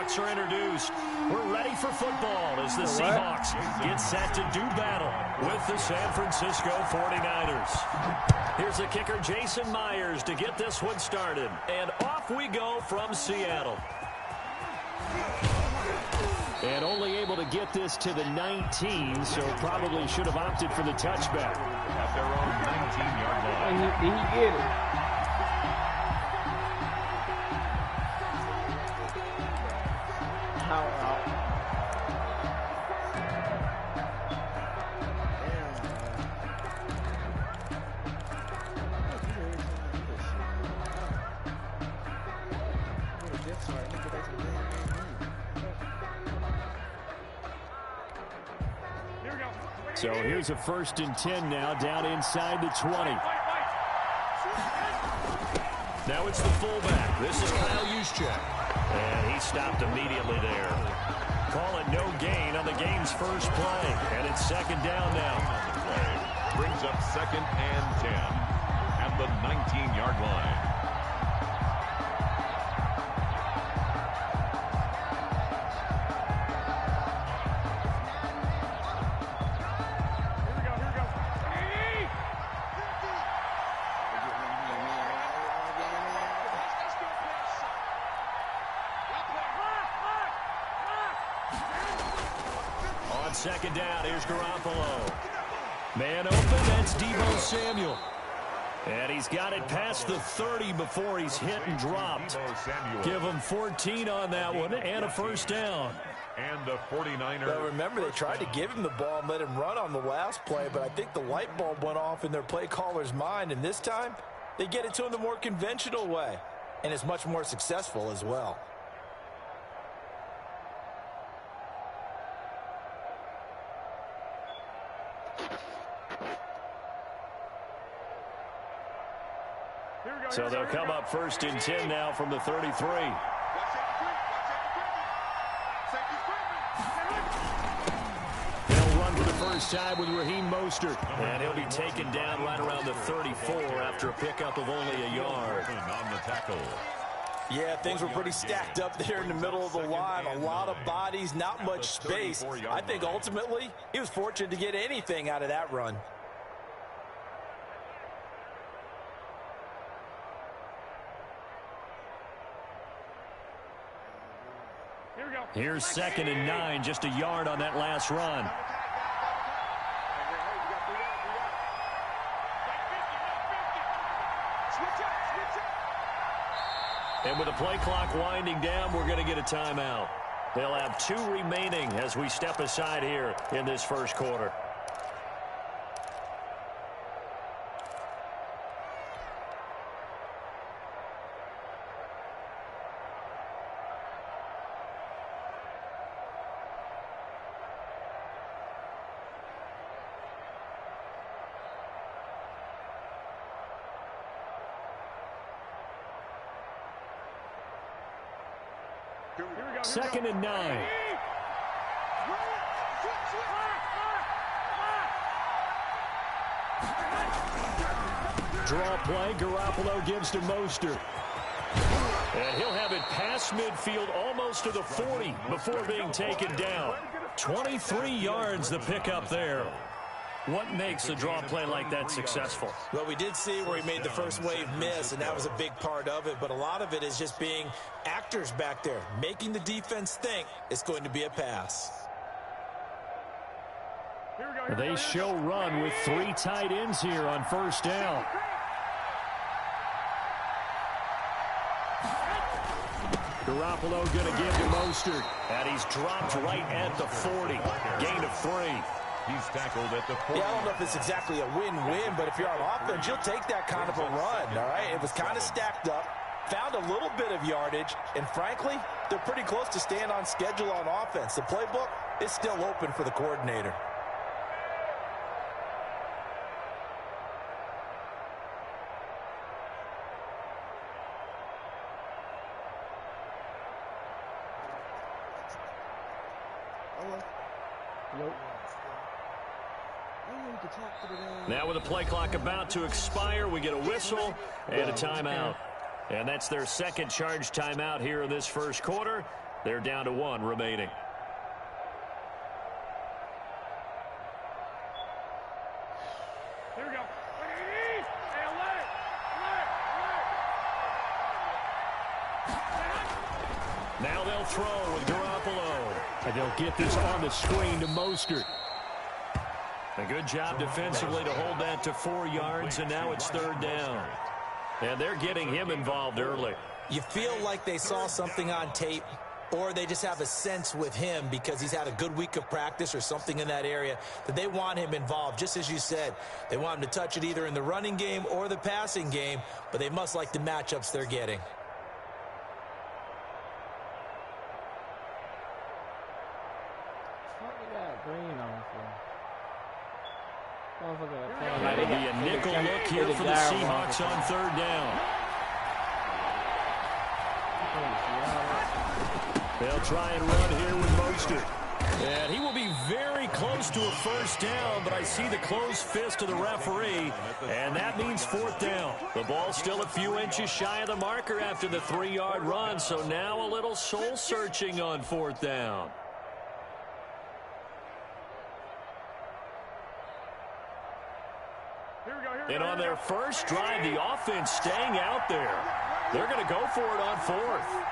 quarterbacks are introduced. We're ready for football as the Seahawks get set to do battle with the San Francisco 49ers. Here's the kicker, Jason Myers, to get this one started. And off we go from Seattle. And only able to get this to the 19, so probably should have opted for the touchback. At their own 19-yard line. Did he get it? How? So here's a 1st and 10 now, down inside the 20. Now it's the fullback. This is Kyle Juszczyk. And he stopped immediately there. Call it no gain on the game's first play. And it's 2nd down now. Brings up 2nd and 10 at the 19-yard line. On 2nd down, here's Garoppolo. Man open, that's Deebo Samuel. And he's got it past the 30 before he's hit and dropped. Give him 14 on that one and a 1st down. And the 49ers. Well, remember, they tried to give him the ball and let him run on the last play, but I think the light bulb went off in their play caller's mind, and this time they get it to him the more conventional way, and it's much more successful as well. So they'll come up 1st and 10 now from the 33. They'll run for the first time with Raheem Mostert. And he'll be taken down right around the 34 after a pickup of only a yard. On the tackle. Yeah, things were pretty stacked up there in the middle of the line. A lot of bodies, not much space. I think ultimately he was fortunate to get anything out of that run. Here's 2nd and 9, just a yard on that last run. And with the play clock winding down, we're going to get a timeout. They'll have 2 remaining as we step aside here in this first quarter. Second and 9. Draw play. Garoppolo gives to Mostert. And he'll have it past midfield almost to the 40 before being taken down. 23 yards the pickup there. What makes a draw play like that successful? Well, we did see where he made the first wave miss, and that was a big part of it. But a lot of it is just being actors back there, making the defense think it's going to be a pass. They show run with 3 tight ends here on 1st down. Garoppolo going to give to Mostert, and he's dropped right at the 40. Gain of 3. He's tackled at the 40. Yeah, I don't know if it's exactly a win-win, but if you're on offense, you'll take that kind of a run, all right? It was kind of stacked up, found a little bit of yardage, and frankly, they're pretty close to staying on schedule on offense. The playbook is still open for the coordinator. Now with the play clock about to expire, we get a whistle and a timeout. And that's their second charge timeout here in this first quarter. They're down to 1 remaining. Here we go. Now they'll throw with Garoppolo. And they'll get this on the screen to Mostert. A good job defensively to hold that to 4 yards, and now it's 3rd down. And they're getting him involved early. You feel like they saw something on tape, or they just have a sense with him because he's had a good week of practice or something in that area that they want him involved. Just as you said, they want him to touch it either in the running game or the passing game, but they must like the matchups they're getting. That'll be a nickel look here for the Seahawks on 3rd down. They'll try and run here with Mostert. And he will be very close to a 1st down, but I see the closed fist of the referee, and that means 4th down. The ball's still a few inches shy of the marker after the 3-yard run, so now a little soul-searching on 4th down. And on their first drive, the offense staying out there. They're going to go for it on 4th.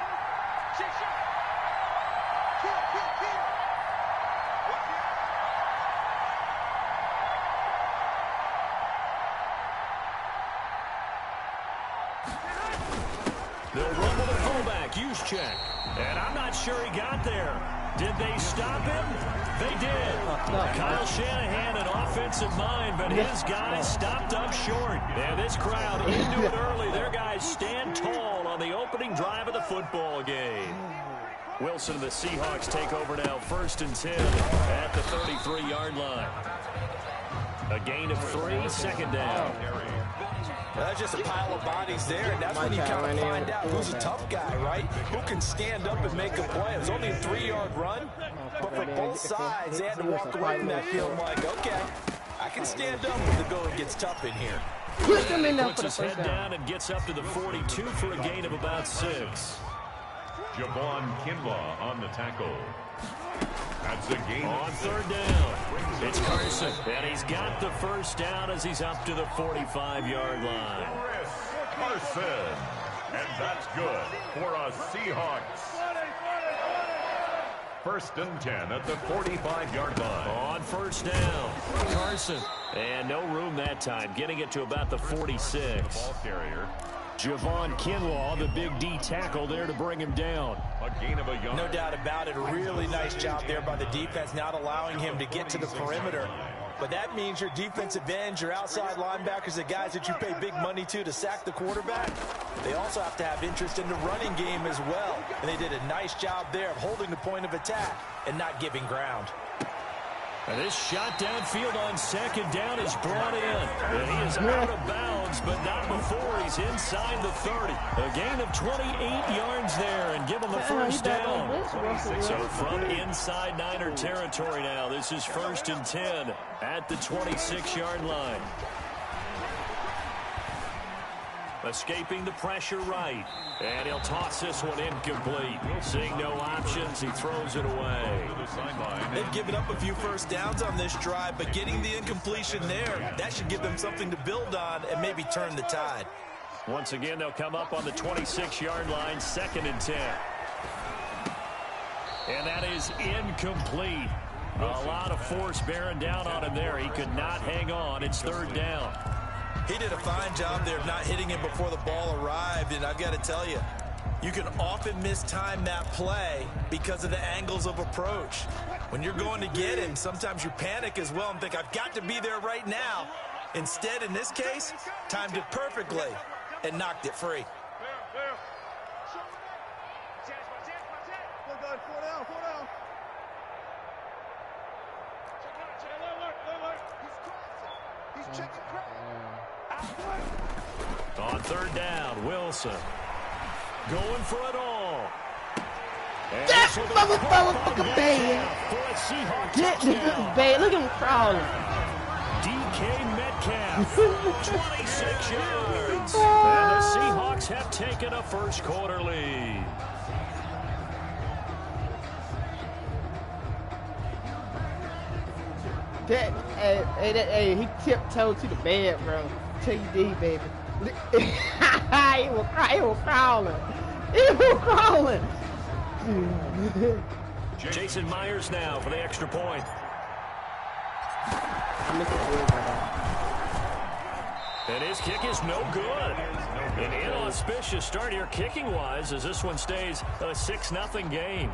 They'll run with a fullback, Juszczyk. And I'm not sure he got there. Did they stop him? They did. Kyle Shanahan, an offensive mind, but his guys stopped up short. And this crowd into it early. Their guys stand tall on the opening drive of the football game. Wilson and the Seahawks take over now, 1st and 10 at the 33-yard line. A gain of 3, 2nd down. That's just a pile of bodies there, and that's when you kind of find out who's a tough guy, right? Who can stand up and make a play. It was only a 3-yard run, but for both sides, they had to walk away from that field like, okay, I can stand up when the going gets tough in here. Puts his head down and gets up to the 42 for a gain of about 6. Javon Kinlaw on the tackle. That's a gain on 3rd down. It's Carson, and he's got the 1st down as he's up to the 45-yard line. Chris Carson, and that's good for a Seahawks. 1st and 10 at the 45-yard line. On 1st down, Carson, and no room that time, getting it to about the 46. Ball carrier. Javon Kinlaw, the big D tackle there to bring him down. A gain of a yard. No doubt about it. A really nice job there by the defense, not allowing him to get to the perimeter. But that means your defensive ends, your outside linebackers, the guys that you pay big money to sack the quarterback, they also have to have interest in the running game as well. And they did a nice job there of holding the point of attack and not giving ground. And this shot downfield on 2nd down is brought in. And he is out of bounds, but not before he's inside the 30. A gain of 28 yards there and give him the 1st down. So from inside Niner territory now, this is 1st and 10 at the 26-yard line. Escaping the pressure right. And he'll toss this one incomplete. Seeing no options, he throws it away. They've given up a few 1st downs on this drive, but getting the incompletion there, that should give them something to build on and maybe turn the tide. Once again, they'll come up on the 26-yard line, 2nd and 10. And that is incomplete. A lot of force bearing down on him there. He could not hang on. It's 3rd down. He did a fine job there of not hitting him before the ball arrived, and I've got to tell you, you can often mistime that play because of the angles of approach. When you're going to get him, sometimes you panic as well and think, I've got to be there right now. Instead, in this case, timed it perfectly and knocked it free. On 3rd down, Wilson going for it all. That motherfucker bad. That nigga bad. Look at him crawling. DK Metcalf, 26 yards. And the Seahawks have taken a 1st quarter lead. Hey, he tiptoed to the bed, bro. TD, baby. He was crawling. He was crawling. Jason Myers now for the extra point. And his kick is no good. An inauspicious start here kicking-wise as this one stays a 6-0 game.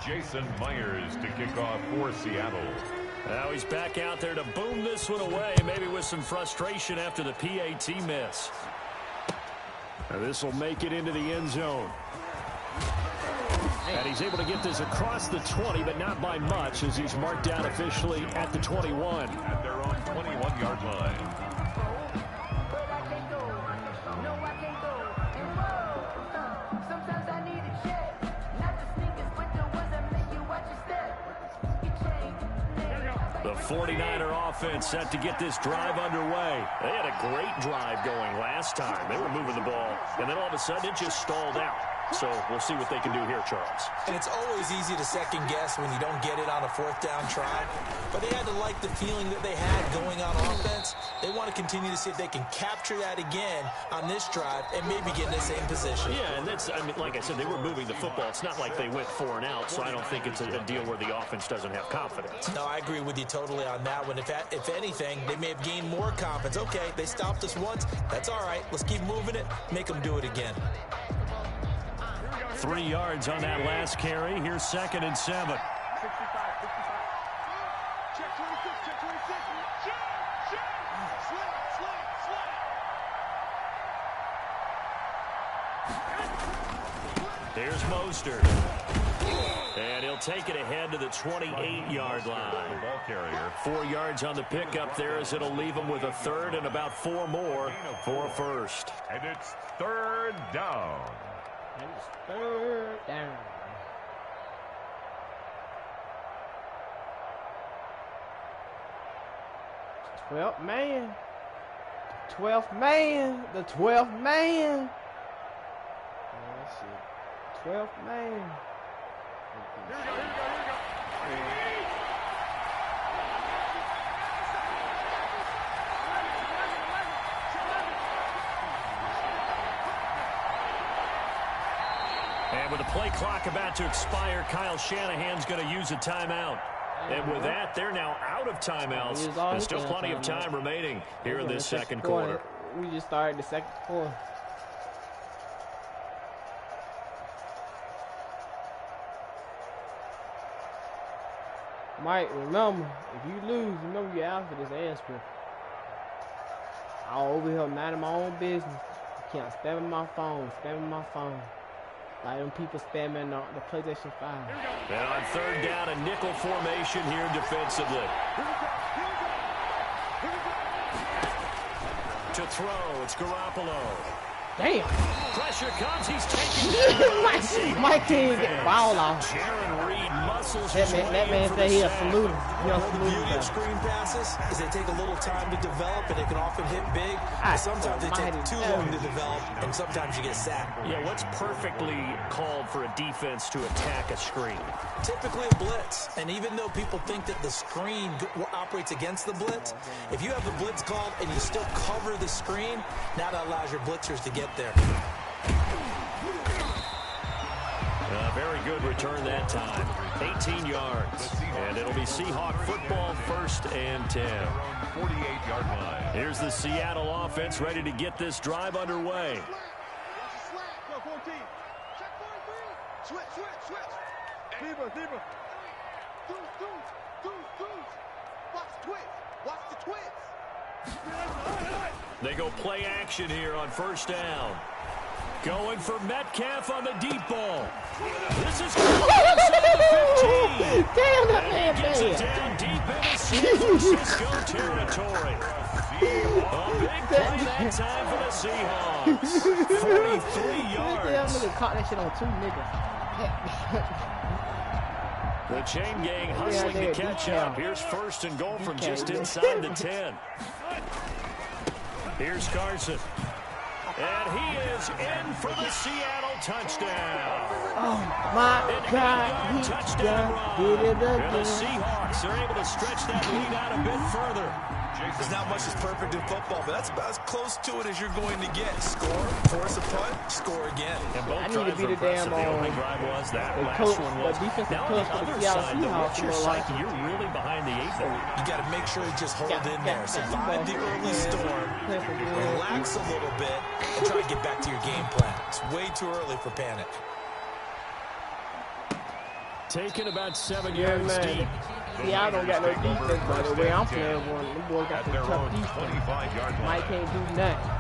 Jason Myers to kick off for Seattle. Now he's back out there to boom this one away, maybe with some frustration after the PAT miss. This will make it into the end zone. And he's able to get this across the 20, but not by much, as he's marked down officially at the 21. At their own 21-yard line. The 49er offense set to get this drive underway. They had a great drive going last time. They were moving the ball, and then all of a sudden it just stalled out. So we'll see what they can do here, Charles. And it's always easy to second guess when you don't get it on a fourth down try. But they had to like the feeling that they had going on offense. They want to continue to see if they can capture that again on this drive and maybe get in the same position. Yeah, and that's, I mean, like I said, they were moving the football. It's not like they went 4 and out, so I don't think it's a deal where the offense doesn't have confidence. No, I agree with you totally on that one. If anything, they may have gained more confidence. Okay, they stopped us once. That's all right. Let's keep moving it. Make them do it again. 3 yards on that last carry. Here's 2nd and 7. 65. Check 26, check 26. Check. Slant. Here's Mostert. And he'll take it ahead to the 28-yard line. The ball carrier. 4 yards on the pickup there, as it'll leave him with a third and about 4 more for a first. And it's 3rd down. Third down. Twelfth man. 12th man. The 12th man. Oh, shit. 12th man. Here we go. And with the play clock about to expire, Kyle Shanahan's going to use a timeout. And with that, they're now out of timeouts. There's still plenty of time remaining here in this second quarter. We just started the second quarter. Mike, remember, if you lose, remember you're out for this ass whip. I'm over here minding my own business. I can't spamming my phone. Like them people spamming the PlayStation 5. And on 3rd down, a nickel formation here defensively. To throw, it's Garoppolo. Damn. Pressure comes, he's taken. Mike can't get the ball off. Jaron Reed muscles That man said he'll salute him. The beauty of screen passes is they take a little time to develop, and they can often hit big. But sometimes they take too long to develop, and sometimes you get sacked. Yeah, what's perfectly called for a defense to attack a screen? Typically a blitz, and even though people think that the screen operates against the blitz, if you have the blitz called and you still cover the screen, now that allows your blitzers to get there. Very good return that time. 18 yards. And it'll be Seahawk football, 1st and 10. 48-yard line. Here's the Seattle offense ready to get this drive underway. Go 14. Check 43. Switch. Deeper. Deuce. Watch the twist. They go play action here on 1st down. Going for Metcalf on the deep ball. This is inside the 15. Damn, that man Gets it down deep into San Francisco territory. A big play that time for the Seahawks. 43 yards. Damn, nigga caught that shit on 2 niggas. The chain gang hustling to catch up. Here's 1st and goal from just inside the 10. Here's Carson. And he is in for the Seattle touchdown. Oh, my God. He Touchdown did it run. And the again. Seahawks are able to stretch that lead out a bit further. There's not much that's perfect in football, but that's about as close to it as you're going to get. Score, force a punt, score again. And both I need to drives be were the damn impressive. The opening drive was that. the Last coach, one the was. defensive Now on coach the for the other Seattle side, though, Seahawks what's your look like. psyche? You're really behind the 8 ball. You got to make sure you just hold in there. Survive the early storm, relax a little bit, and try to get back to your game plan. It's way too early for panic. Taking about 7 Yeah, yards man. deep. See, I don't got no defense, by the way I'm playing one. Them boys got At some their tough own defense. 25-yard line. Mike can't do nothing.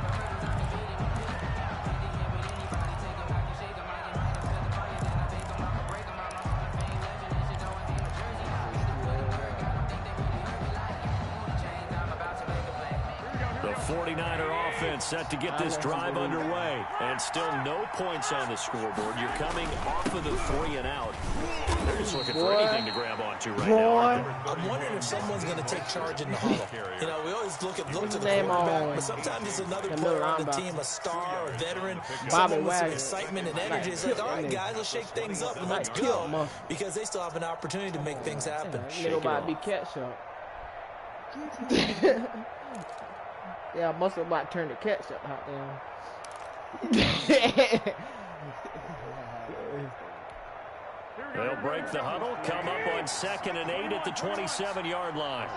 The 49er offense set to get this drive underway. And still no points on the scoreboard. You're coming off of the 3 and out. They're just looking for anything to grab onto right now. aren't they? I'm wondering if someone's going to take charge in the huddle. You know, we always look to the What's his name quarterback, on? but sometimes it's another The player little on the linebacker. team, a star, a veteran, Bobby someone with some Wagner. excitement and Like, energy. It's like, all right, Tilt guys, let's shake things up and Like, let's Tilt go. Muscle. Because they still have an opportunity to make things happen. Nigga about to be ketchup. Yeah, muscle about to turn to ketchup out there. They'll break the huddle, come up on 2nd and 8 at the 27-yard line.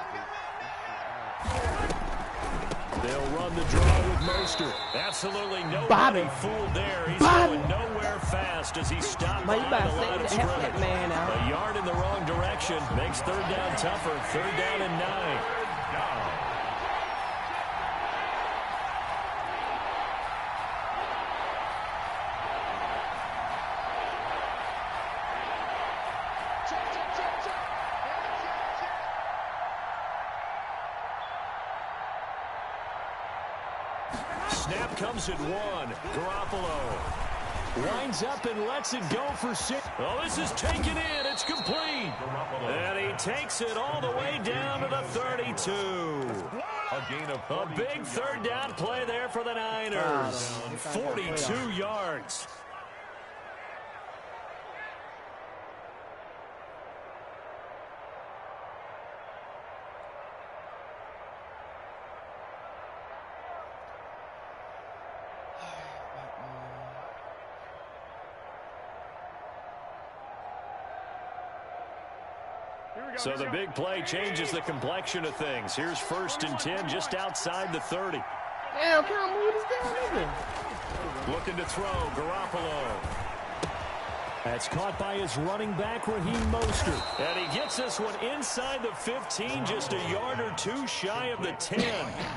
They'll run the draw with Mostert. Absolutely nobody Bobby. fooled there. He's Bobby. going nowhere fast as he stopped Man, you behind better the line of say that scrimmage. man out. A yard in the wrong direction makes 3rd down tougher. 3rd down and 9. Snap comes at 1. Garoppolo winds up and lets it go for 6. Oh, this is taken in. It's complete. And he takes it all the way down to the 32. A gain of A big 3rd down play there for the Niners. 42 yards. So the big play changes the complexion of things. Here's 1st and 10 just outside the 30. Damn, can I move this down nigga? Looking to throw, Garoppolo. That's caught by his running back, Raheem Mostert. And he gets this one inside the 15, just a yard or 2 shy of the 10.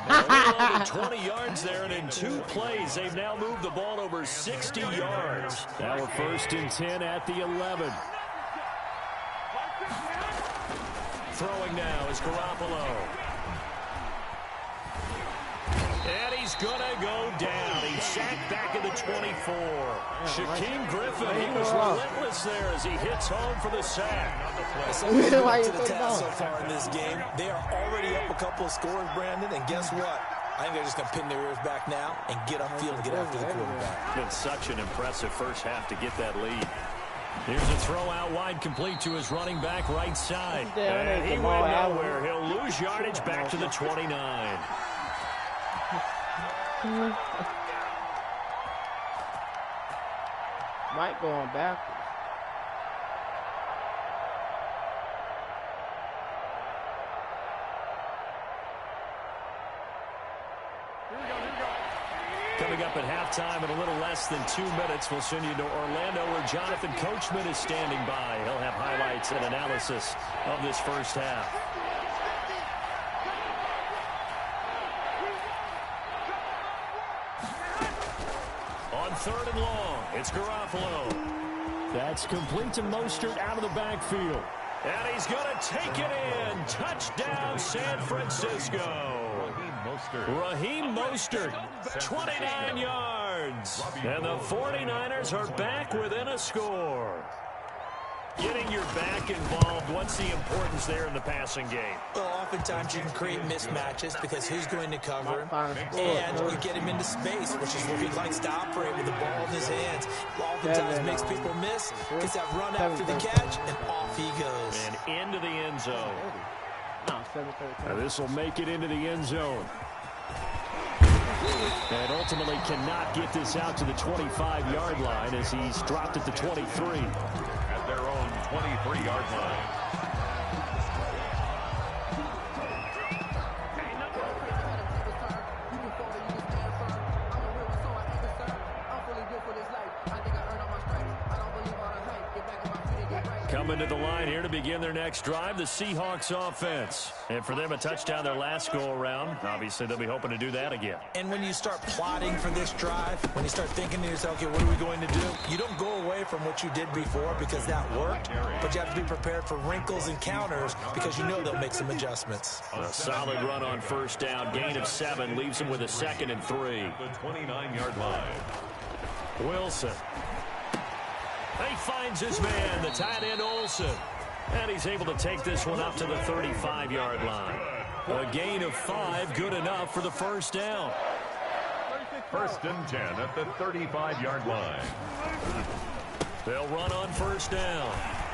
And on to 20 yards there, and in 2 plays, they've now moved the ball over 60 yards. Now we're 1st and 10 at the 11. Throwing now is Garoppolo. And he's going to go down. He's sacked back at the 24. Shaquem Griffin, he was relentless there as he hits home for the sack. Someone's been up to the task so far in this game. They are already up a couple of scores, Brandon, and guess what? I think they're just going to pin their ears back now and get upfield and get after the quarterback. Been such an impressive first half to get that lead. Here's a throw out wide, complete to his running back right side. And he went nowhere. He'll lose yardage back to the 29. Mike going backwards. Coming up at halftime in a little less than 2 minutes, we'll send you to Orlando where Jonathan Coachman is standing by. He'll have highlights and analysis of this first half. On 3rd and long, it's Garoppolo. That's complete to Mostert out of the backfield. And he's going to take it in. Touchdown, San Francisco. Raheem Mostert, 29 yards. And the 49ers are back within a score. Getting your back involved, what's the importance there in the passing game? Well, oftentimes you can create mismatches because who's going to cover him, and you get him into space, which is where he likes to operate with the ball in his hands. Oftentimes makes people miss, gets that run after the catch, and off he goes. And into the end zone. This will make it into the end zone. And ultimately cannot get this out to the 25-yard line as he's dropped at the 23. At their own 23-yard line. Coming to the line here to begin their next drive, the Seahawks offense. And for them, a touchdown their last go-around. Obviously, they'll be hoping to do that again. And when you start plotting for this drive, when you start thinking to yourself, okay, what are we going to do? You don't go away from what you did before because that worked, but you have to be prepared for wrinkles and counters because you know they'll make some adjustments. A solid run on first down. Gain of 7 leaves him with a 2nd and 3. The 29-yard line. Wilson. He finds his man, the tight end Olsen. And he's able to take this one up to the 35-yard line. A gain of 5, good enough for the first down. 1st and 10 at the 35-yard line. They'll run on first down.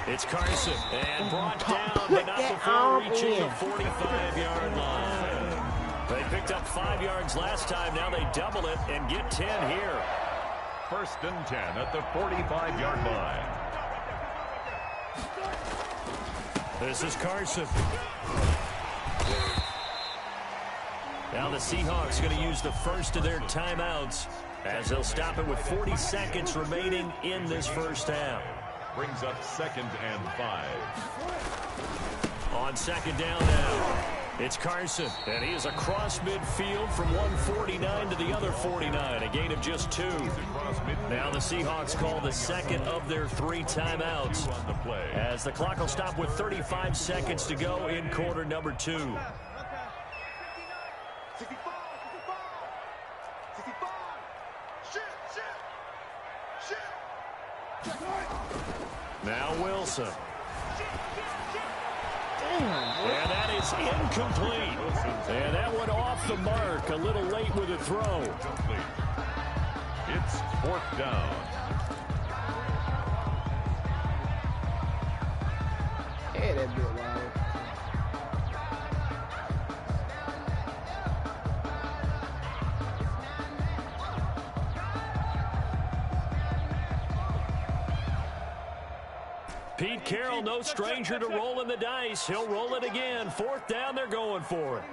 It's Carson, and brought down, but not before reaching the 45-yard line. They picked up 5 yards last time. Now they double it and get 10 here. 1st and 10 at the 45-yard line. This is Carson. Now the Seahawks going to use the first of their timeouts as they'll stop it with 40 seconds remaining in this first half. Brings up 2nd and 5. On 2nd down now, it's Carson, and he is across midfield from 149 to the other 49, a gain of just 2. Now the Seahawks call the second of their 3 timeouts as the clock will stop with 35 seconds to go in quarter number 2. 65. Now Wilson. And that is incomplete. And that went off the mark a little late with a throw. It's 4th down. Yeah, that bit loud. Pete Carroll, no stranger to rolling the dice. He'll roll it again. 4th down, they're going for it.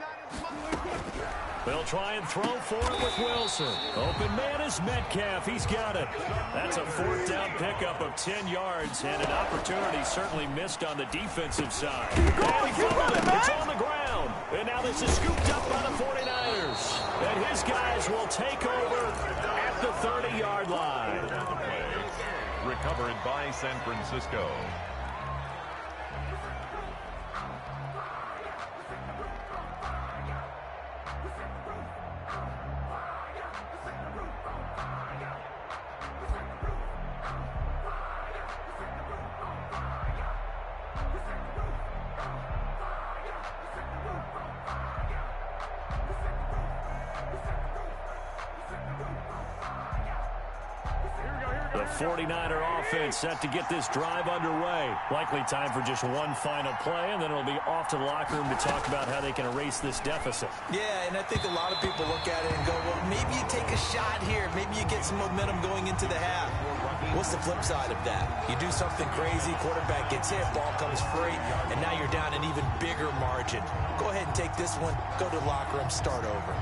They'll try and throw for it with Wilson. Open man is Metcalf. He's got it. That's a 4th down pickup of 10 yards and an opportunity certainly missed on the defensive side. And he fumbled it. It's on the ground. And now this is scooped up by the 49ers. And his guys will take over at the 30-yard line. Recovered by San Francisco. The 49er offense set to get this drive underway. Likely time for just one final play, and then it'll be off to the locker room to talk about how they can erase this deficit. Yeah, and I think a lot of people look at it and go, well, maybe you take a shot here. Maybe you get some momentum going into the half. What's the flip side of that? You do something crazy, quarterback gets hit, ball comes free, and now you're down an even bigger margin. Go ahead and take this one, go to the locker room, start over.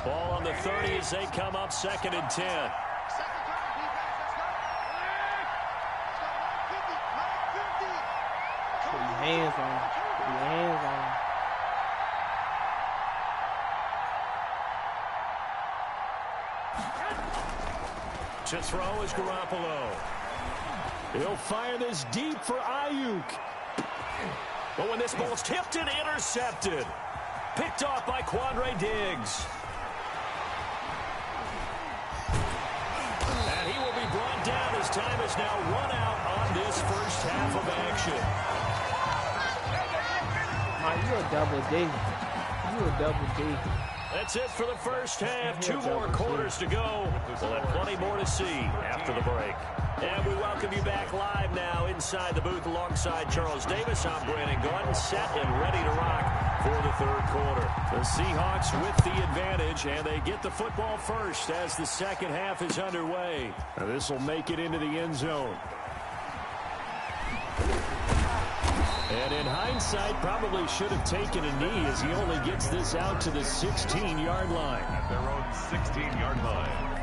Ball on the 30 as they come up 2nd and 10. Put your hands on him. Put your hands on him. To throw is Garoppolo. He'll fire this deep for Ayuk. But when this ball's tipped and intercepted. Picked off by Quandre Diggs. And he will be brought down as time is now run out on this first half of action. You're a double D. You're a double D. That's it for the first half. 2 more quarters to go. We'll have plenty more to see after the break. And we welcome you back live now inside the booth alongside Charles Davis. I'm Brandon Gordon, set and ready to rock for the third quarter. The Seahawks with the advantage, and they get the football first as the second half is underway. This will make it into the end zone. And in hindsight, probably should have taken a knee as he only gets this out to the 16-yard line. At their own 16-yard line.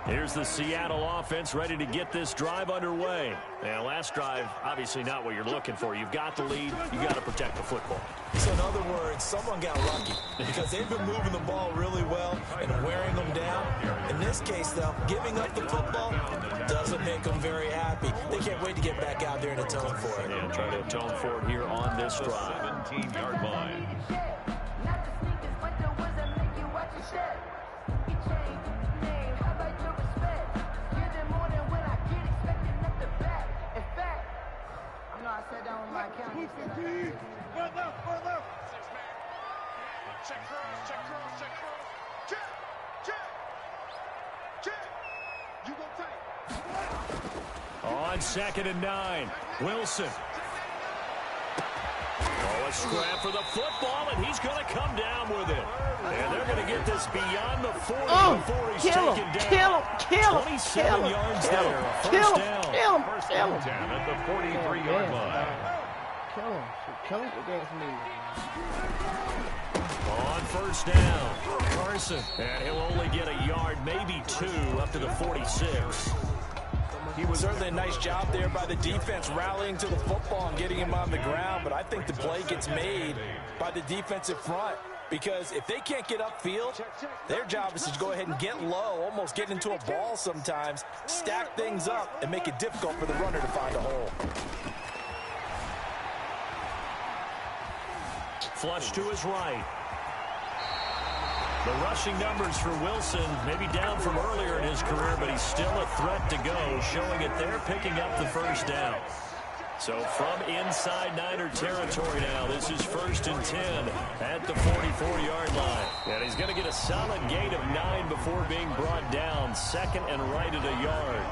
Here's the Seattle offense ready to get this drive underway. And last drive, obviously not what you're looking for. You've got the lead. You've got to protect the football. So in other words, someone got lucky because they've been moving the ball really well and wearing them down. In this case, though, giving up the football doesn't make them very happy. They can't wait to get back out there and atone for it. Yeah, try to atone for it here on this drive. 17-yard line. Check cross, check cross, check cross. Check, check, check. You go tight. On 2nd and 9, Wilson. Oh, a scrap for the football, and he's going to come down with it. And they're going to get this beyond the 40 before he's taken down. Kill him. 27 yards there, a first down. First and 10 at the 43-yard line. Kill him. Come against me. On first down, Carson. And he'll only get a yard, maybe 2, up to the 46. He was certainly a nice job there by the defense rallying to the football and getting him on the ground, but I think the play gets made by the defensive front because if they can't get upfield, their job is to go ahead and get low, almost get into a ball sometimes, stack things up, and make it difficult for the runner to find a hole. Flush to his right. The rushing numbers for Wilson, maybe down from earlier in his career, but he's still a threat to go, showing it there, picking up the first down. So from inside Niner territory now, this is 1st and 10 at the 44-yard line. And he's going to get a solid gain of 9 before being brought down, 2nd and right at a yard.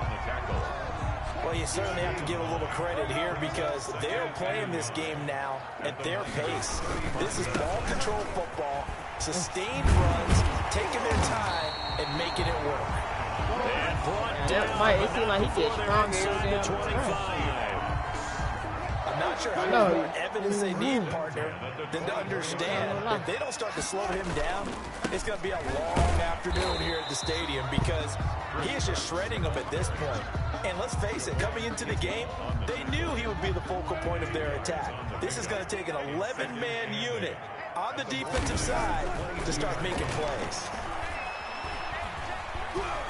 Well, you certainly have to give a little credit here because they're playing this game now at their pace. This is ball control football, sustained runs, taking their time, and making it work. And brought down. It seemed like he gets stronger every the 25. I'm not sure how much more evidence they need, partner, than to understand if they don't start to slow him down, it's going to be a long afternoon here at the stadium because he is just shredding them at this point. And let's face it, coming into the game, they knew he would be the focal point of their attack. This is going to take an 11-man unit on the defensive side to start making plays.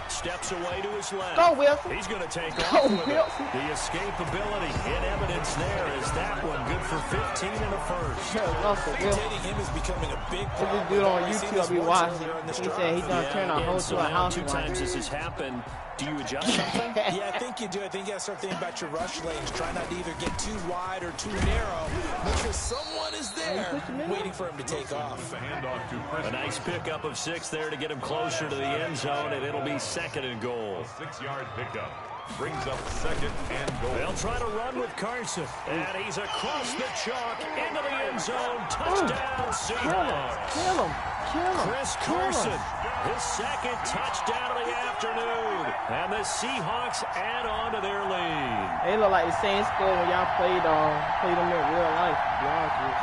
Steps away to his left. Go, Wilson. He's going to take Go, off with it. Wilson. The escapability in evidence there is that one good for 15 and a first. Imitating him is becoming a big problem. This dude on YouTube I'll be watching. He said he done turned a whole so to a now house. 2 times this has happened. Do you adjust something? Yeah, I think you do. I think you got to start thinking about your rush lanes. Try not to either get too wide or too narrow. Make sure someone is there waiting for him to take off. A nice pickup of 6 there to get him closer to the end zone, and it'll be 2nd and goal. 6-yard pickup brings up 2nd and goal. They'll try to run with Carson, and he's across the chalk into the end zone. Touchdown, Seahawks. Kill him. Chris Carson, his 2nd touchdown of the afternoon, and the Seahawks add on to their lead. They look like the same score when y'all played them in real life, to be honest with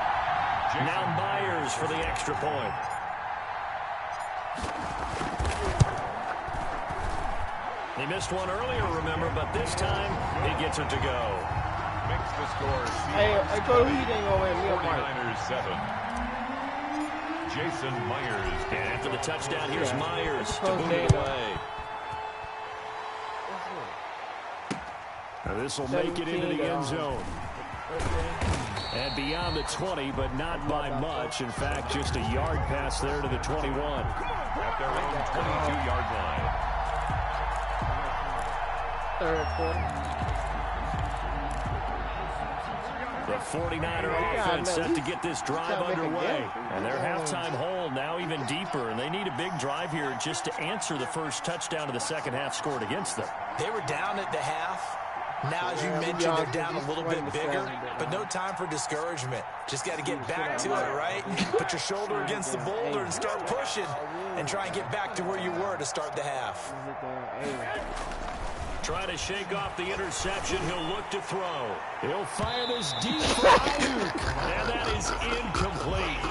you. Now Myers for the extra point. He missed one earlier, remember, but this time he gets it to go. Makes the score. Hey, Cody, he didn't go in real Mike. 49ers 7. Jason Myers. And after the touchdown, here's Myers to boot it away. This will make it into the end zone. And beyond the 20, but not by much. In fact, just a yard pass there to the 21. At their own 22-yard line. Third quarter. The 49er offense set to get this drive underway. And their halftime hole now even deeper. And they need a big drive here just to answer the first touchdown of the second half scored against them. They were down at the half. Now, as you mentioned, they're down a little bit bigger, but no time for discouragement. Just got to get back to it, right? Put your shoulder against the boulder and start pushing and try and get back to where you were to start the half. Trying to shake off the interception. He'll look to throw. He'll fire this deep for Ayuk. And that is incomplete.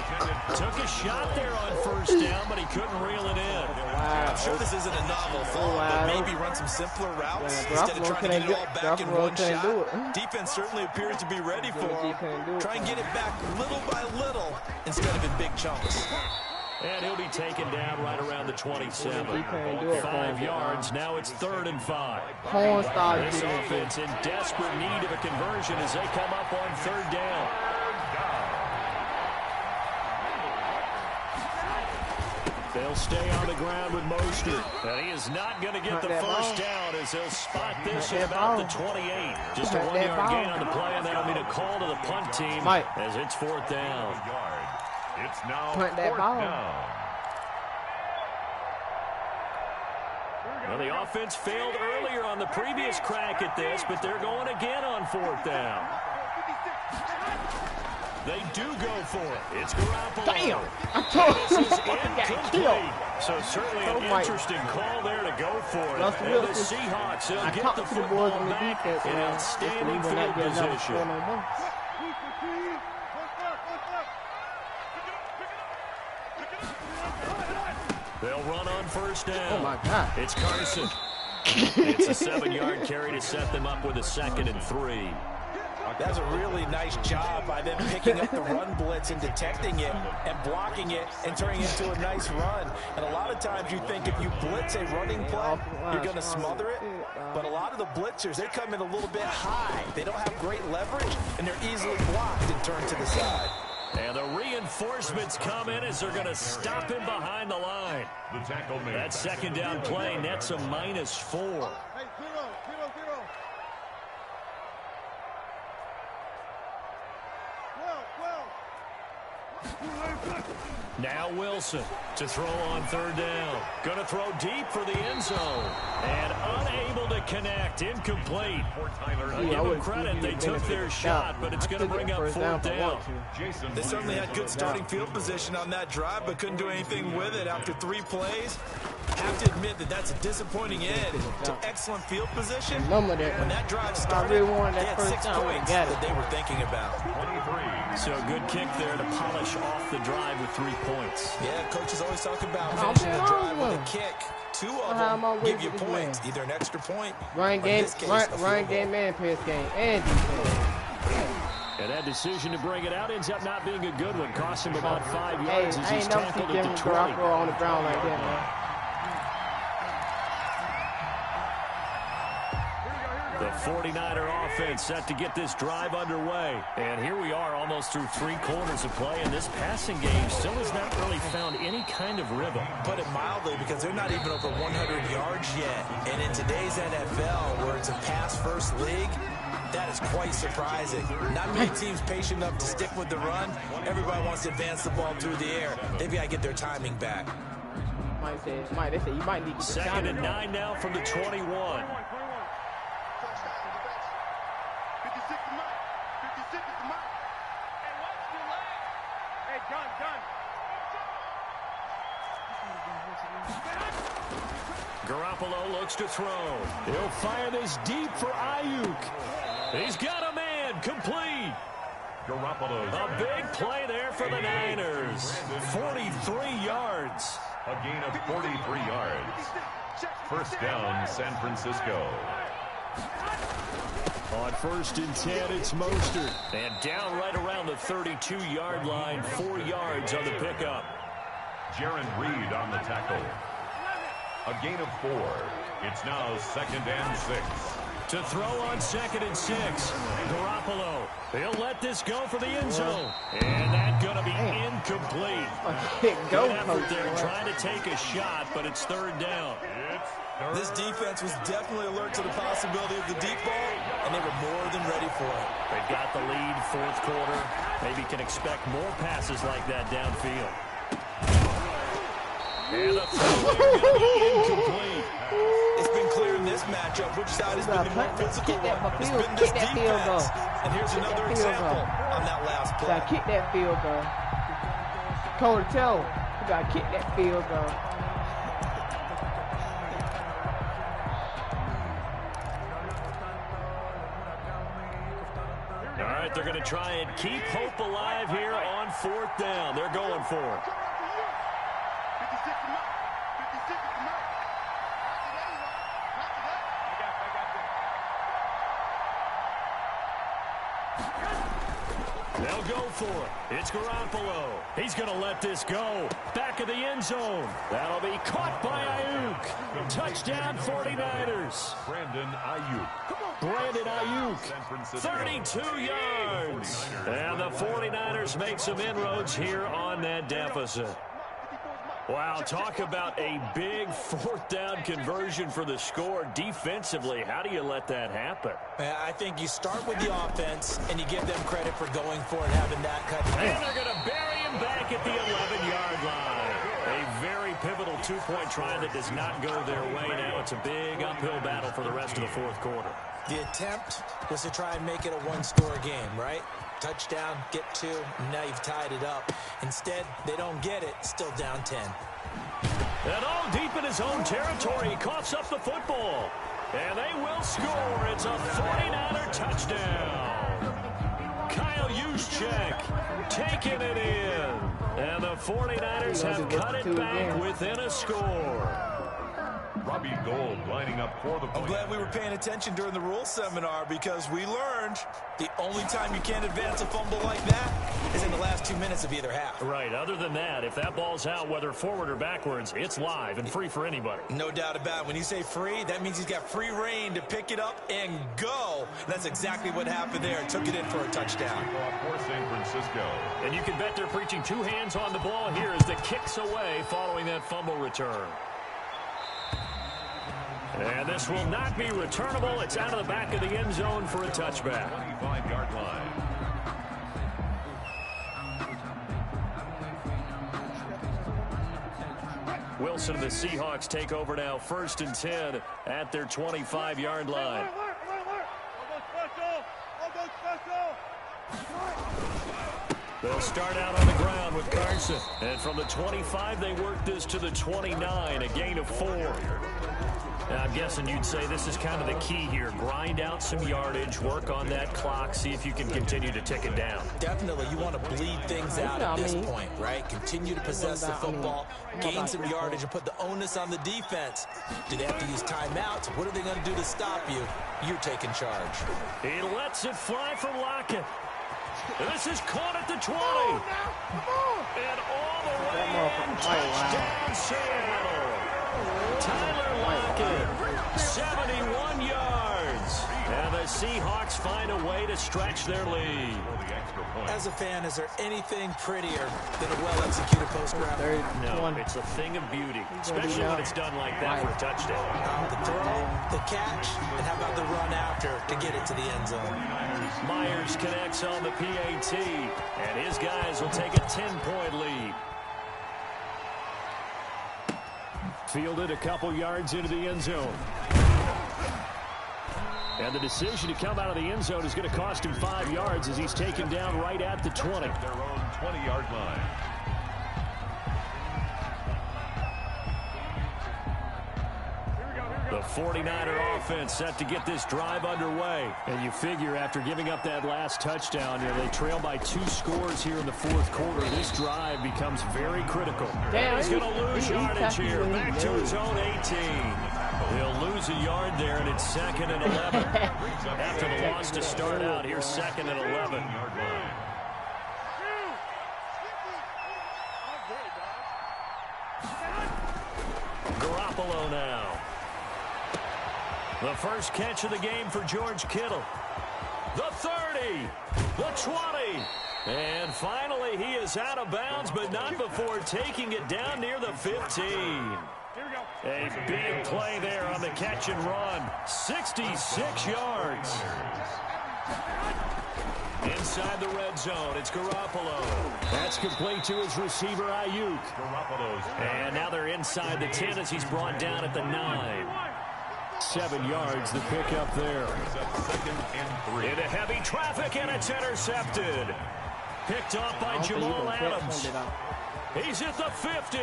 Took a shot there on first down, but he couldn't reel it in. I'm sure this isn't a novel thought, but maybe run some simpler routes instead of trying to get it all back in one shot. Defense certainly appears to be ready for him. Try and get it back little by little instead of in big chunks. And he'll be taken down right around the 27. 5 yards. Now it's 3rd and 5. This offense in desperate need of a conversion as they come up on 3rd down. They'll stay on the ground with Mostert. And he is not going to get the first down as they'll spot this at about the 28. Just a 1-yard gain on the play, and that'll mean a call to the punt team as it's 4th down. It's now 4th down. Well, the offense failed earlier on the previous crack at this, but they're going again on 4th down. They do go for it. It's Garoppolo. Damn! I told you. This is incomplete. So certainly an interesting call there to go for it. And the Seahawks will get the football back in outstanding field position. They'll run on first down. Oh, my God. It's Carson. It's a 7-yard carry to set them up with a 2nd and 3. That's a really nice job by them picking up the run blitz and detecting it and blocking it and turning it into a nice run. And a lot of times you think if you blitz a running play, you're going to smother it. But a lot of the blitzers, they come in a little bit high. They don't have great leverage, and they're easily blocked and turned to the side. And the reinforcements come in as they're going to stop him behind the line. The tackle made. That 2nd down play nets a -4. Now Wilson to throw on 3rd down. Going to throw deep for the end zone. And unable to connect. Incomplete. Give them credit. They took their shot, but it's going to bring up 4th down. They certainly had good starting field position on that drive, but couldn't do anything with it after 3 plays. Have to admit that that's a disappointing end to excellent field position. When that drive started, they had 6 points that they were thinking about. 23. So a good kick there to polish off the drive with 3 points. Yeah, coaches always talk about finishing a drive with a kick. 2 of them give you points, either an extra point run game, run game and pass game and defense. And that decision to bring it out ends up not being a good one. Cost him about 5 yards as he's tackled at the 20. On the ground like that, man. The 49er offense set to get this drive underway. And here we are almost through 3 quarters of play, and this passing game still has not really found any kind of rhythm. Put it mildly, because they're not even over 100 yards yet. And in today's NFL, where it's a pass-first league, that is quite surprising. Not many teams patient enough to stick with the run. Everybody wants to advance the ball through the air. They've got to get their timing back. They say you might need to 2nd and 9 now from the 21. Garoppolo looks to throw. He'll fire this deep for Ayuk. He's got a man, complete. Garoppolo. A big play there for the Niners. 43 yards. A gain of 43 yards. 1st down, San Francisco. On 1st and 10, it's Mostert. And down right around the 32-yard line, 4 yards on the pickup. Jaron Reed on the tackle. A gain of 4. It's now 2nd and 6. To throw on 2nd and 6. Garoppolo. He'll let this go for the end zone. And that's going to be incomplete. Go, Good effort coach. there trying to take a shot, but it's 3rd down. This defense was definitely alert to the possibility of the deep ball, and they were more than ready for it. They've got the lead, 4th quarter. Maybe can expect more passes like that downfield. And the throw going to be incomplete. It's been clear in this matchup which side has been the more physical one. It's been this defense. And here's another example on that last play. You gotta kick that field goal. Cody, tell him. You gotta kick that field goal. All right, they're going to try and keep hope alive here on 4th down. They're going for it. 56 to 9. 56 to 9. They'll go for it. It's Garoppolo. He's going to let this go. Back of the end zone. That'll be caught by Ayuk. Touchdown 49ers. Brandon Ayuk. Brandon Ayuk, 32 yards. And the 49ers make some inroads here on that deficit. Wow, talk about a big 4th down conversion for the score. Defensively, how do you let that happen? I think you start with the offense, and you give them credit for going for it, having that cut. And they're going to bury him back at the 11-yard line. A very pivotal 2-point try that does not go their way. Now it's a big uphill battle for the rest of the 4th quarter. The attempt was to try and make it a one-score game, right? Touchdown, get 2, and now you've tied it up. Instead, they don't get it, still down 10. And all deep in his own territory, he coughs up the football. And they will score. It's a 49er touchdown. Kyle Juszczyk taking it in. And the 49ers have cut it back within a score. Robbie Gould lining up for the point. I'm glad we were paying attention during the rules seminar because we learned the only time you can't advance a fumble like that is in the last 2 minutes of either half. Right. Other than that, if that ball's out, whether forward or backwards, it's live and free for anybody. No doubt about it. When you say free, that means he's got free reign to pick it up and go. That's exactly what happened there. Took it in for a touchdown. For San Francisco. And you can bet they're preaching 2 hands on the ball here as the kicks away following that fumble return. And this will not be returnable. It's out of the back of the end zone for a touchback. 25-yard line. Wilson and the Seahawks take over now, 1st and 10 at their 25-yard line. They'll start out on the ground with Carson. And from the 25, they work this to the 29, a gain of 4. Now, I'm guessing you'd say this is kind of the key here. Grind out some yardage, work on that clock, see if you can continue to tick it down. Definitely, you want to bleed things out at this point, right? Continue to possess the football, gain some yardage, and put the onus on the defense. Do they have to use timeouts? What are they going to do to stop you? You're taking charge. He lets it fly for Lockett. This is caught at the 20. And all the way in, touchdown Seattle. Tyler Lockett, 71 yards. And the Seahawks find a way to stretch their lead. As a fan, is there anything prettier than a well-executed post-grab? No, it's a thing of beauty, especially when it's done like that for a touchdown. The throw, the catch, and how about the run after to get it to the end zone? Myers connects on the PAT, and his guys will take a 10-point lead. Fielded a couple yards into the end zone. And the decision to come out of the end zone is going to cost him 5 yards as he's taken down right at the 20. Their own 20-yard line. The 49er offense set to get this drive underway. And you figure after giving up that last touchdown, they trail by 2 scores here in the 4th quarter. This drive becomes very critical. Damn, he's going to lose yardage here. Back to his own 18. He'll lose a yard there, and it's 2nd and 11. After the loss to start out, here's 2nd and 11. Garoppolo now. The first catch of the game for George Kittle. The 30, the 20, and finally he is out of bounds, but not before taking it down near the 15. A big play there on the catch and run. 66 yards. Inside the red zone, it's Garoppolo. That's complete to his receiver, Ayuk. And now they're inside the 10 as he's brought down at the 9. 7 yards, the pickup there. Into heavy traffic, and it's intercepted. Picked off by Jamal Adams. He's at the 50.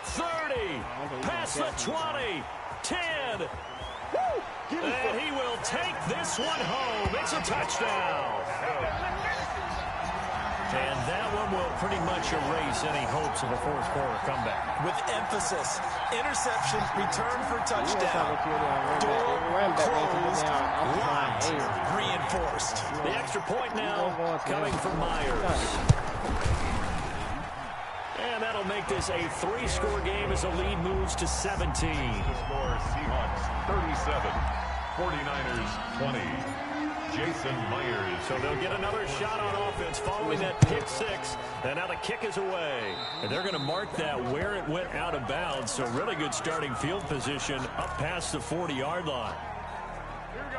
30. Past the 20. 10. And he will take this one home. It's a touchdown. And that one will pretty much erase any hopes of a fourth quarter comeback. With emphasis, interception, return for touchdown. Door closed, locked, reinforced. The extra point now coming from Myers. And that'll make this a 3-score game as the lead moves to 17. Score Seahawks 37, 49ers 20. Jason Myers. So they'll get another shot on offense following that pick 6. And now the kick is away. And they're going to mark that where it went out of bounds. So really good starting field position up past the 40-yard line.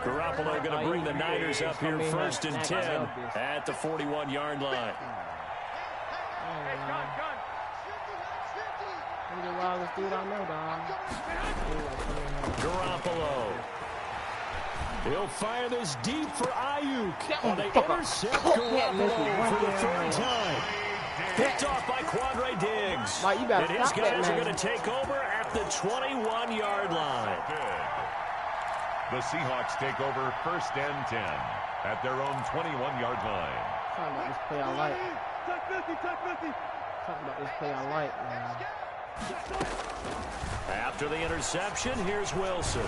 Garoppolo going to bring the Niners up here 1st and 10 at the 41-yard line. Garoppolo. He'll fire this deep for Ayuk. And they intercept Garoppolo for the 3rd time. Picked off by Quandre Diggs. And his guys are going to take over at the 21-yard line. The Seahawks take over 1st and 10 at their own 21-yard line. Talking about this play I like. Talking about this play I like, man. After the interception, here's Wilson.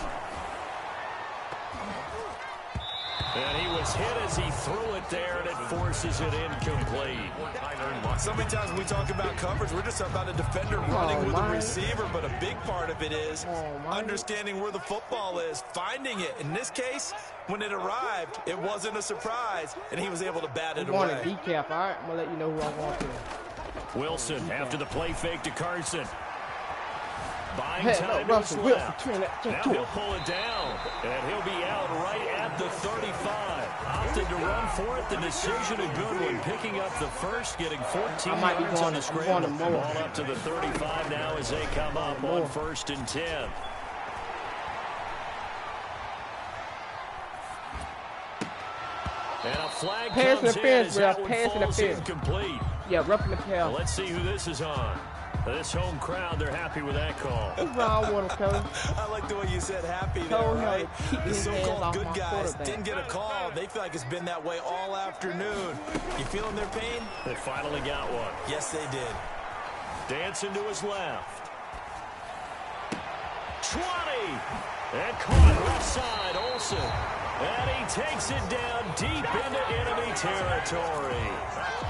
And he was hit as he threw it there, and it forces it incomplete. So many times when we talk about coverage, we're just about a defender running with a receiver, but a big part of it is understanding where the football is, finding it. In this case, when it arrived, it wasn't a surprise, and he was able to bat it away. I want a decaf, all right? I'm going to let you know who I want to. Wilson after the play fake to Carson. Buying time no, to his left. Now he'll pull it down, and he'll be out right at the 35. Opted to run for it. The decision a good one. Picking up the first, getting 14 yards on the scramble. Ball up to the 35 now as they come up on 1st and 10. And a flag comes in as that one falls incomplete. Yeah, roughing the tail. Let's see who this is on. This home crowd, they're happy with that call. What's wrong with him, Coach? I like the way you said happy there, right? The so-called good guys didn't get a call. They feel like it's been that way all afternoon. You feeling their pain? They finally got one. Yes, they did. Dancing to his left. 20! And caught left side, Olsen. And he takes it down deep into enemy territory.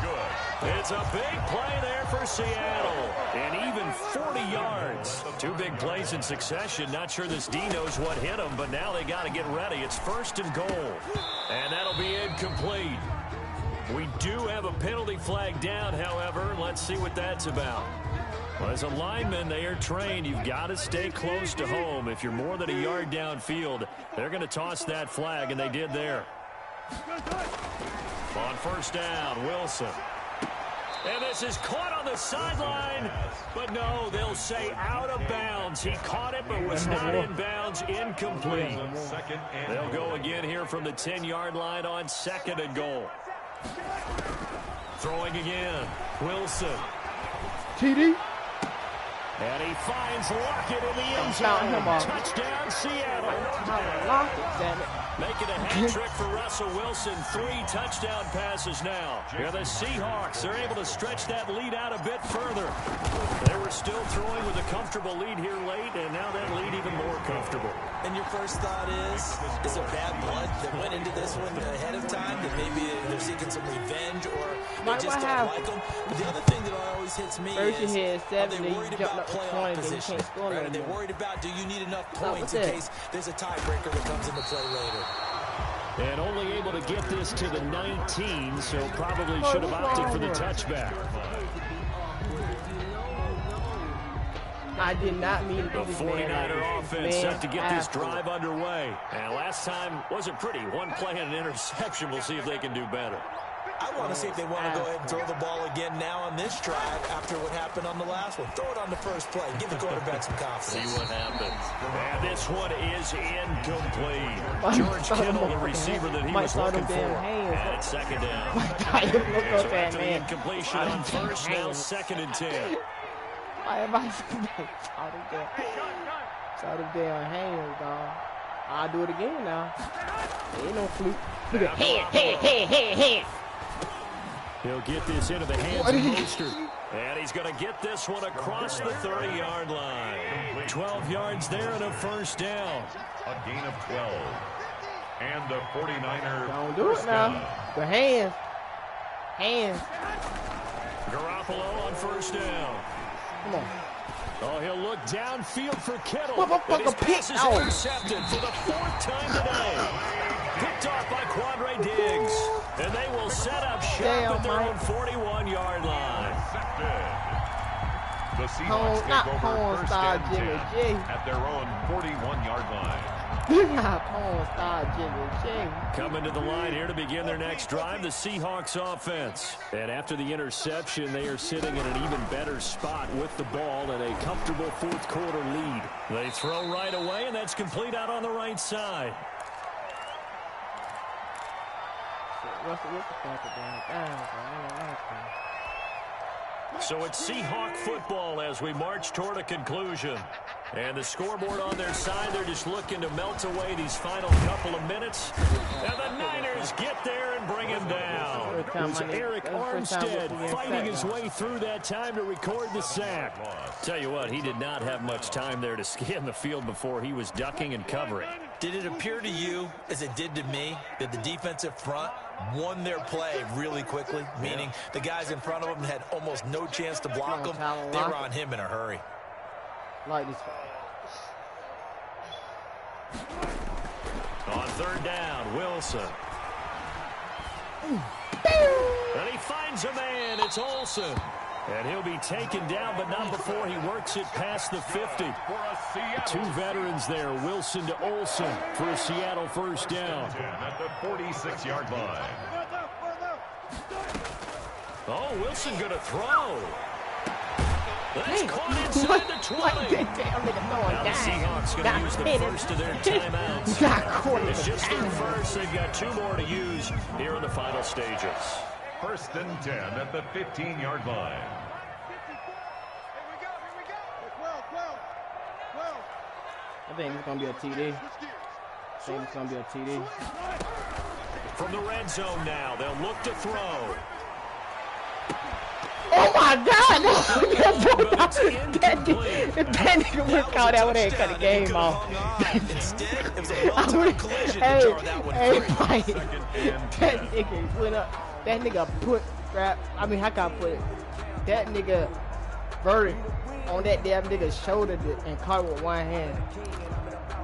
Good. It's a big play there for Seattle. And even 40 yards. 2 big plays in succession. Not sure this D knows what hit him, but now they got to get ready. It's 1st and goal. And that'll be incomplete. We do have a penalty flag down, however. Let's see what that's about. Well, as a lineman, they are trained. You've got to stay close to home. If you're more than a yard downfield, they're going to toss that flag, and they did there. On 1st down, Wilson. And this is caught on the sideline. But no, they'll say out of bounds. He caught it, but was not in bounds. Incomplete. They'll go again here from the 10-yard line on 2nd and goal. Throwing again, Wilson. TD. And he finds Lockett in the end zone. Touchdown, Seattle. Making a hat trick for Russell Wilson. 3 touchdown passes now. Yeah, the Seahawks are able to stretch that lead out a bit further. They were still throwing with a comfortable lead here late, and now that lead even more comfortable. And your first thought is it bad blood that went into this one ahead of time, that maybe they're seeking some revenge or they Might just don't have. like them. But the other thing that always hits me First you is, had are they 7, then worried you jumped about up to 20, playoff then you position? can't score Right? no Are they more. worried about, do you need enough What's points in that? case there's a tiebreaker that comes into play later? And only able to get this to the 19, so probably should have opted for the touchback. I did not mean to The do this, man. 49er offense Man, set to get this asshole. drive underway. And last time wasn't pretty. One play and an interception. We'll see if they can do better. I want to see if they want to go ahead and throw the ball again now on this drive after what happened on the last one. Throw it on the first play. Give the quarterback some See confidence. what happens. And this one is incomplete. George Kittle, the receiver that he was looking for. And it's second down. Look So at after the man. incompletion on first, now second and 10. Why am I saw them damn hands, dog. I'll do it again now. Ain't no fluke. Look at hand. He'll get this into the hands of Mostert. And he's going to get this one across the 30-yard line. 12 yards there and a first down. A gain of 12. And the 49er. Don't do it now. The hands. Hands. Garoppolo on first down. Come on. Oh, he'll look downfield for Kittle. Motherfucker, And his pass pick is out. intercepted for the 4th time today. Picked off by Quandre Diggs. And they will set up shop at their own 41-yard line. The Seahawks take not over porn first star and 10 Jimmy G. at their own 41-yard line. Porn star Jimmy G. Coming to the line here to begin their next drive, the Seahawks offense. And after the interception, they are sitting in an even better spot with the ball and a comfortable fourth quarter lead. They throw right away, and that's complete out on the right side. So it's Seahawk football as we march toward a conclusion. And the scoreboard on their side, they're just looking to melt away these final couple of minutes. And the Niners get there and bring him down. It was Eric Armstead fighting his way through that time to record the sack. Tell you what, he did not have much time there to scan the field before he was ducking and covering. Did it appear to you, as it did to me, that the defensive front won their play really quickly? Meaning the guys in front of them had almost no chance to block them. They were on him in a hurry. Like this. On third down, Wilson. And he finds a man. It's Olsen. And he'll be taken down, but not before he works it past the 50. Two veterans there, Wilson to Olsen for a Seattle first down. At the 46-yard line. Oh, Wilson going to throw. That's caught inside the 20. Now the Seahawks going to use the first of their timeouts. It's just their first. They've got 2 more to use here in the final stages. First and 10 at the 15-yard line. I think it's going to be a TD. I think it's going to be a TD. From the red zone now, they'll look to throw. Oh my God! that nigga would have caught that one and cut the game off. Instead, it was a well-timed collision to jar that one free. That nigga went up. That nigga put strap. I mean, how can I put it? That nigga verted on that damn nigga's shoulder and caught it with one hand.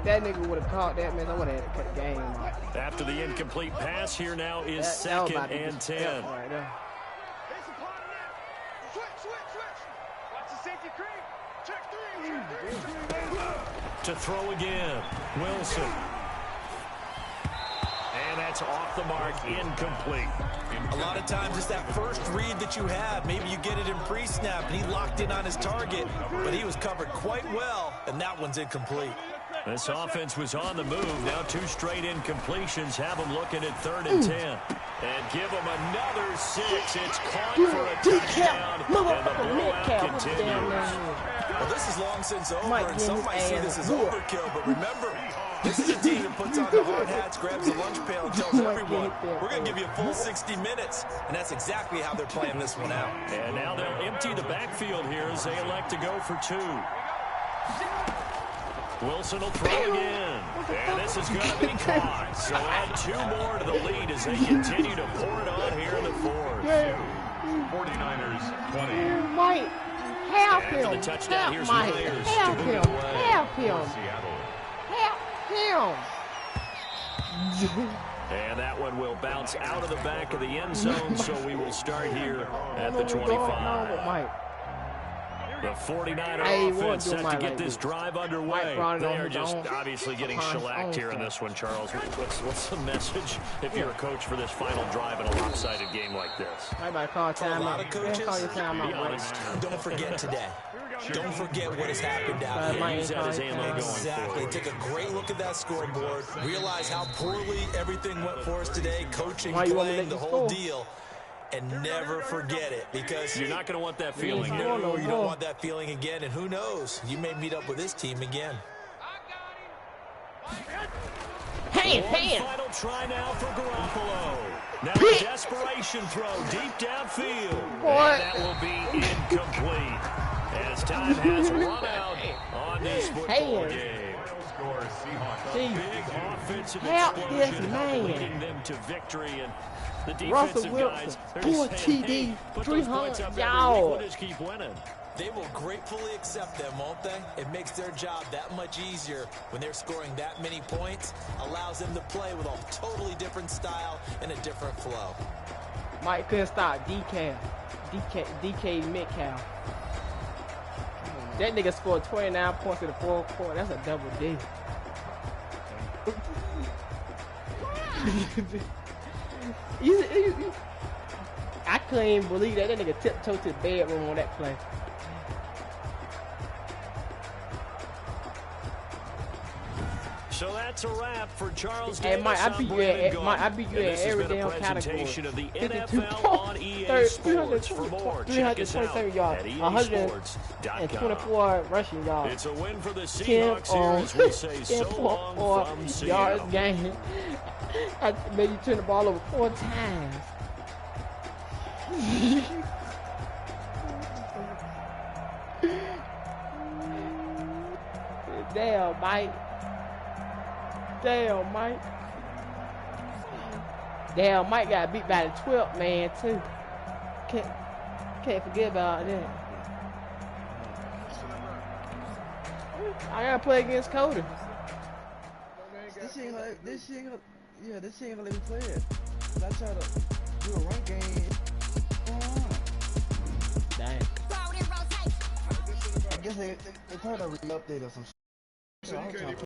That nigga would have caught that, man. I would have had to cut the game off. After the incomplete pass, here now is second and 10. Right there. To throw again, Wilson. And that's off the mark, incomplete. A lot of times it's that first read that you have. Maybe you get it in pre-snap, and he locked in on his target, but he was covered quite well, and that one's incomplete. This offense was on the move. Now 2 straight incompletions have them looking at 3rd and 10. And give them another 6. It's caught for a touchdown, and the blowout continues. Well, this is long since over, and some might see this as overkill, but remember, this is a team that puts on the hard hats, grabs the lunch pail, and tells everyone, we're going to give you a full 60 minutes, and that's exactly how they're playing this one out. And now they'll empty the backfield here as they elect to go for 2. Wilson will throw again. And this is going to be caught. So add 2 more to the lead as they continue to pour it on here in the fourth. 49ers 20. Mike, help After him. the touchdown, Help here's Mike. Myers Help to move him. it away. Help him. Seattle. Help him. And that one will bounce out of the back of the end zone, so we will start here at the What's going on 25. with Mike? The 49er Hey, offense what do set to Mike get like this this? drive Mike underway. brought it They on are his just own- obviously getting on his shellacked own here in thing. this one, Charles. What's the message if you're a coach for this final drive in a lopsided game like this? I might call For a time lot out. of coaches, Call your time Be out, Mike. honest. Don't forget today. Don't forget what has happened out Mike here. ain't Use that call as your ammo time going out. Exactly. forward. Take a great look at that scoreboard. Realize how poorly everything went for us today. Coaching, Why you want me playing, to the let you whole score? deal. And never forget it, because You're not going to want that ain't feeling. scoring No. no you more. don't want that feeling again. And who knows? You may meet up with this team again. Hand, One hand. final try now for Garoppolo. Now a desperation throw deep downfield. Boy. And that will be incomplete as time has run out on this football Hand. game. Score Seahawks. See, Big offensive help this explosion man. leading them to victory. And the Russell defensive Wilson, guys, they're 4 just saying, TD, hey, put those points 300 up every week. yards. We'll just keep winning. They will gratefully accept them, won't they? It makes their job that much easier when they're scoring that many points. Allows them to play with a totally different style and a different flow. Mike couldn't stop DK Metcalf. That nigga scored 29 points in the fourth quarter. That's a double D. I couldn't even believe that. That nigga tiptoed to the bedroom on that play. So that's a wrap for Charles Hey, Davis. Mike, I I'm beat you Brandon at Gault. Mike, I beat you And in this has every been a damn presentation of the 52 NFL on EA Sports. For more, check us out 327 yards, at 124 easports.com. rushing yards. It's a win for the 10 Seahawks here as we say so 10 long for from yards Seattle. game. I made you turn the ball over 4 times. Damn, Mike. Damn, Mike. Damn, Mike got beat by the 12th man too. Can't forget about that. I gotta play against Coda. This shit ain't gonna let me play it. I try to do a rank game. Dang. I guess they probably re-update or some shit.